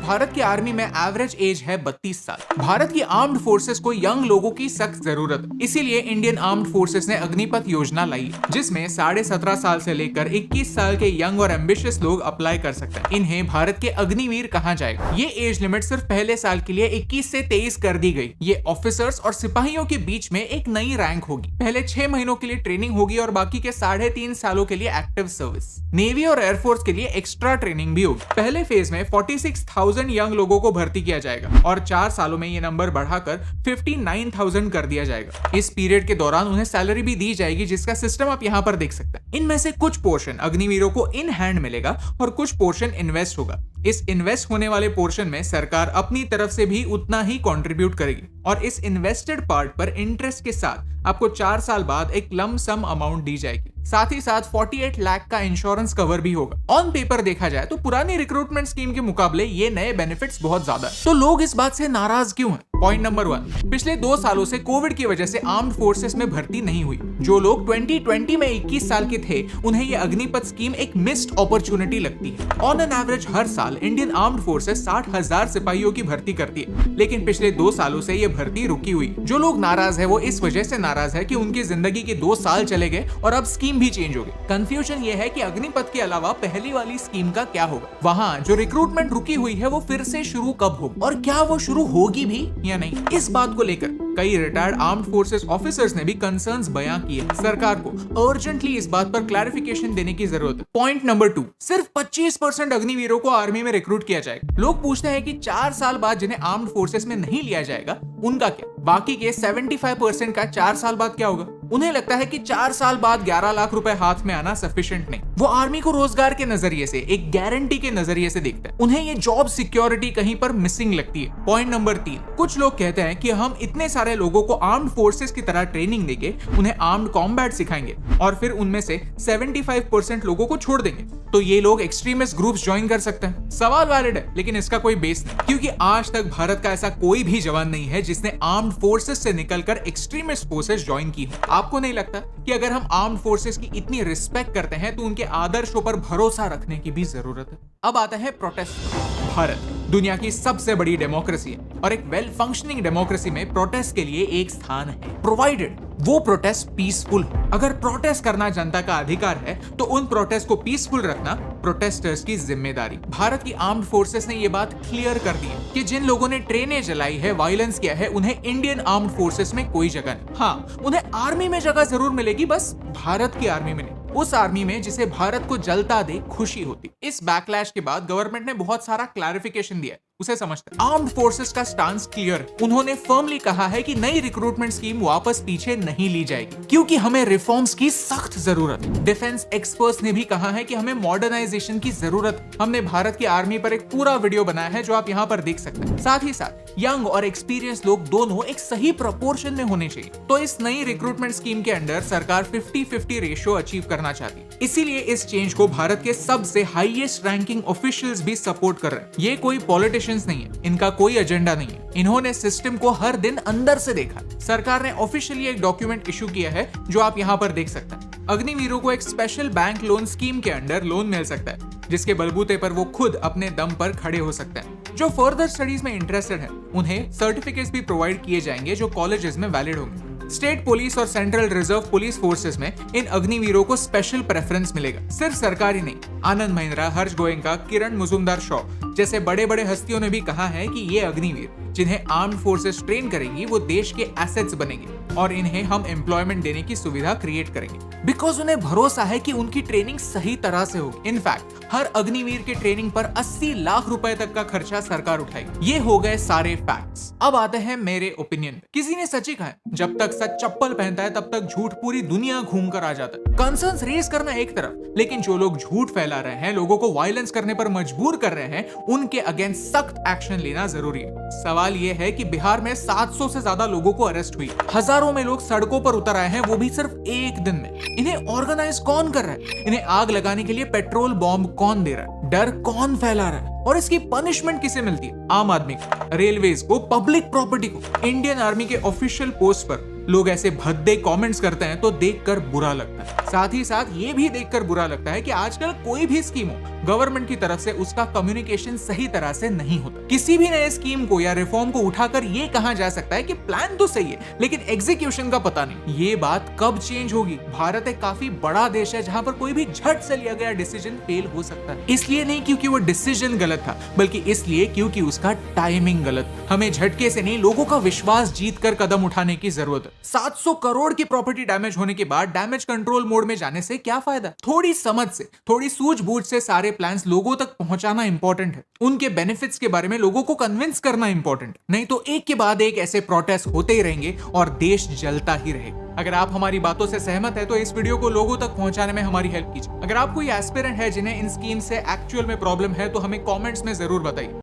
भारत की आर्मी में average age है 32 साल। भारत की आर्म्ड फोर्सेस को यंग लोगों की सख्त जरूरत है, इसीलिए इंडियन आर्म्ड फोर्सेस ने अग्निपथ योजना लाई, जिसमें 17.5 साल से लेकर 21 साल के यंग और एम्बिशियस लोग अप्लाई कर सकते हैं। इन्हें भारत के अग्निवीर कहा जाएगा। ये एज लिमिट सिर्फ पहले साल के लिए 21 से 23 कर दी गई। ये ऑफिसर्स और सिपाहियों के बीच में एक नई रैंक होगी। पहले 6 महीनों के लिए ट्रेनिंग होगी और बाकी के 3.5 सालों के लिए एक्टिव सर्विस। नेवी और एयरफोर्स के लिए एक्स्ट्रा ट्रेनिंग भी होगी। पहले फेज में 46,000 यंग लोगों को भर्ती किया जाएगा और 4 सालों में ये नंबर बढ़ाकर 59,000 कर दिया जाएगा। इस पीरियड के दौरान उन्हें सैलरी भी दी जाएगी, जिसका सिस्टम आप यहाँ पर देख सकते हैं। इनमें से कुछ पोर्शन अग्निवीरों को इन हैंड मिलेगा और कुछ पोर्शन इन्वेस्ट होगा। इस इन्वेस्ट होने वाले पोर्शन में सरकार अपनी तरफ से भी उतना ही कंट्रीब्यूट करेगी और इस इन्वेस्टेड पार्ट पर इंटरेस्ट के साथ आपको 4 साल बाद एक लम सम अमाउंट दी जाएगी। साथ ही साथ 48 लाख का इंश्योरेंस कवर भी होगा। ऑन पेपर देखा जाए तो पुरानी रिक्रूटमेंट स्कीम के मुकाबले ये नए बेनिफिट्स बहुत ज्यादा है। तो लोग इस बात से नाराज क्यों हैं? पॉइंट नंबर 1, पिछले 2 सालों से कोविड की वजह से आर्म्ड फोर्सेस में भर्ती नहीं हुई। जो लोग 2020 में 21 साल के थे, उन्हें ये अग्निपथ स्कीम एक मिस्ड अपॉर्चुनिटी लगती है। ऑन एन एवरेज हर साल इंडियन आर्म्ड फोर्सेस 60,000 सिपाहियों की भर्ती करती है, लेकिन पिछले 2 सालों से ये भर्ती रुकी हुई। जो लोग नाराज है वो इस वजह से नाराज है कि उनकी जिंदगी के 2 साल चले गए और अब स्कीम भी चेंज हो गई। कंफ्यूजन ये है कि अग्निपथ के अलावा पहली वाली स्कीम का क्या होगा। वहाँ जो रिक्रूटमेंट रुकी हुई है वो फिर से शुरू कब होगी और क्या वो शुरू होगी भी या नहीं। इस बात को लेकर कई रिटायर्ड आर्म्ड फोर्सेस ऑफिसर्स ने भी कंसर्न्स बयां किए। सरकार को अर्जेंटली इस बात पर क्लैरिफिकेशन देने की जरूरत है। पॉइंट नंबर 2, सिर्फ 25% अग्निवीरों को आर्मी में रिक्रूट किया जाएगा। लोग पूछते हैं कि 4 साल बाद जिन्हें आर्म्ड फोर्सेस में नहीं लिया जाएगा उनका क्या? बाकी के 75% का 4 साल बाद क्या होगा? उन्हें लगता है कि 4 साल बाद 11 लाख रुपए हाथ में आना सफिशिएंट नहीं। वो आर्मी को रोजगार के नजरिए से, एक गारंटी के नजरिए से देखते हैं। उन्हें ये जॉब सिक्योरिटी कहीं पर मिसिंग लगती है। पॉइंट नंबर 3, कुछ लोग कहते हैं कि हम इतने सारे लोगों को आर्म्ड फोर्सेस की तरह ट्रेनिंग देके उन्हें आर्म्ड कॉम्बैट सिखाएंगे और फिर उनमें से 75% लोगों को छोड़ देंगे, तो ये लोग एक्सट्रीमिस्ट ग्रुप्स ज्वाइन कर सकते हैं। सवाल वैलिड है, लेकिन इसका कोई बेस नहीं, क्योंकि आज तक भारत का ऐसा कोई भी जवान नहीं है जिसने आर्म्ड फोर्सेस से निकलकर एक्सट्रीमिस्ट फोर्सेस ज्वाइन की हो। आपको नहीं लगता कि अगर हम आर्म्ड फोर्सेस की इतनी रिस्पेक्ट करते हैं तो उनके आदर्शों पर भरोसा रखने की भी जरूरत है? अब आता है प्रोटेस्ट। भारत दुनिया की सबसे बड़ी डेमोक्रेसी है और एक वेल फंक्शनिंग डेमोक्रेसी में प्रोटेस्ट के लिए एक स्थान है, प्रोवाइडेड वो प्रोटेस्ट पीसफुल हो। अगर प्रोटेस्ट करना जनता का अधिकार है तो उन प्रोटेस्ट को पीसफुल रखना प्रोटेस्टर्स की जिम्मेदारी। भारत की आर्म्ड फोर्सेस ने ये बात क्लियर कर दी है कि जिन लोगों ने ट्रेनें जलाई है, वायलेंस किया है, उन्हें इंडियन आर्म्ड फोर्सेस में कोई जगह नहीं। हाँ, उन्हें आर्मी में जगह जरूर मिलेगी, बस भारत की आर्मी में नहीं। उस आर्मी में जिसे भारत को जलता देख खुशी होती। इस बैकलैश के बाद गवर्नमेंट ने बहुत सारा क्लैरिफिकेशन दिया, उसे समझते हैं। आर्म्ड फोर्सेस का स्टांस क्लियर। उन्होंने फर्मली कहा है कि नई रिक्रूटमेंट स्कीम वापस पीछे नहीं ली जाएगी, क्योंकि हमें रिफॉर्म्स की सख्त जरूरत है। डिफेंस एक्सपर्ट्स ने भी कहा है कि हमें मॉडर्नाइजेशन की जरूरत है। हमने भारत की आर्मी पर एक पूरा वीडियो बनाया है जो आप यहाँ पर देख सकते हैं। साथ ही साथ यंग और एक्सपीरियंस लोग दोनों एक सही प्रोपोर्शन में होने चाहिए। तो इस नई रिक्रूटमेंट स्कीम के अंडर सरकार 50-50 रेशियो अचीव करना चाहती है। इसीलिए इस चेंज को भारत के सबसे हाईएस्ट रैंकिंग ऑफिशियल्स भी सपोर्ट कर रहे हैं। ये कोई पॉलिटिशियंस नहीं है, इनका कोई एजेंडा नहीं है। इन्होंने सिस्टम को हर दिन अंदर से देखा। सरकार ने ऑफिशियली एक डॉक्यूमेंट इशू किया है जो आप यहाँ पर देख सकते हैं। अग्निवीरों को एक स्पेशल बैंक लोन स्कीम के अंडर लोन मिल सकता है, जिसके बलबूते पर वो खुद अपने दम पर खड़े हो सकते हैं। जो फर्दर स्टडीज में इंटरेस्टेड है उन्हें सर्टिफिकेट्स भी प्रोवाइड किए जाएंगे जो कॉलेजेस में वैलिड होंगे। स्टेट पुलिस और सेंट्रल रिजर्व पुलिस फोर्सेस में इन अग्निवीरों को स्पेशल प्रेफरेंस मिलेगा। सिर्फ सरकारी नहीं, आनंद महिंद्रा, हर्ष गोयनका, किरण मुजुमदार शॉ जैसे बड़े बड़े हस्तियों ने भी कहा है कि ये अग्निवीर जिन्हें आर्म्ड फोर्सेस ट्रेन करेंगी वो देश के एसेट्स बनेंगे और इन्हें हम एम्प्लॉयमेंट देने की सुविधा क्रिएट करेंगे, बिकॉज उन्हें भरोसा है कि उनकी ट्रेनिंग सही तरह से होगी। इनफैक्ट हर अग्निवीर के ट्रेनिंग पर 80 लाख रुपए तक का खर्चा सरकार उठाएगी। ये हो गए सारे फैक्ट्स। अब आते हैं मेरे ओपिनियन। किसी ने सच ही कहा है, जब तक सच चप्पल पहनता है तब तक झूठ पूरी दुनिया घूम कर आ जाता है। कंसर्न्स रेज करना एक तरफ, लेकिन जो लोग झूठ फैला रहे हैं, लोगों को वायलेंस करने पर मजबूर कर रहे हैं, उनके अगेंस्ट सख्त एक्शन लेना जरूरी है। सवाल ये है कि बिहार में 700 से ज्यादा लोगों को अरेस्ट हुई, हजारों में लोग सड़कों पर उतर आए हैं, वो भी सिर्फ एक दिन में। इन्हें ऑर्गेनाइज कौन कर रहा है? इन्हें आग लगाने के लिए पेट्रोल बॉम्ब कौन दे रहा है? डर कौन फैला रहा है? और इसकी पनिशमेंट किसे मिलती है? आम आदमी को, रेलवेज को, पब्लिक प्रॉपर्टी को। इंडियन आर्मी के ऑफिशियल पोस्ट पर लोग ऐसे भद्दे कमेंट्स करते हैं तो देखकर बुरा लगता है। साथ ही साथ ये भी देखकर बुरा लगता है कि आजकल कोई भी स्कीम हो, गवर्नमेंट की तरफ से उसका कम्युनिकेशन सही तरह से नहीं होता। किसी भी नए स्कीम को या रिफॉर्म को उठाकर ये कहा जा सकता है कि प्लान तो सही है लेकिन एग्जीक्यूशन का पता नहीं। ये बात कब चेंज होगी? भारत एक काफी बड़ा देश है जहां पर कोई भी झट से लिया गया डिसीजन फेल हो सकता है। इसलिए नहीं क्योंकि वो डिसीजन गलत था, बल्कि इसलिए क्योंकि उसका टाइमिंग गलत। हमें झटके से नहीं, लोगों का विश्वास जीत कर कदम उठाने की जरूरत है। 700 करोड़ की प्रॉपर्टी डैमेज होने के बाद डैमेज कंट्रोल मोड में जाने से क्या फायदा? थोड़ी समझ से, थोड़ी सूझबूझ से सारे प्लान्स लोगों तक पहुंचाना इंपॉर्टेंट है। उनके बेनिफिट्स के बारे में लोगों को कन्विंस करना इंपॉर्टेंट, नहीं तो एक के बाद एक ऐसे प्रोटेस्ट होते ही रहेंगे और देश जलता ही रहेगा। अगर आप हमारी बातों से सहमत है तो इस वीडियो को लोगों तक पहुंचाने में हमारी हेल्प कीजिए। अगर आप कोई एस्पिरेंट है जिन्हें इन स्कीम से एक्चुअल में प्रॉब्लम है तो हमें कमेंट्स में जरूर बताइए।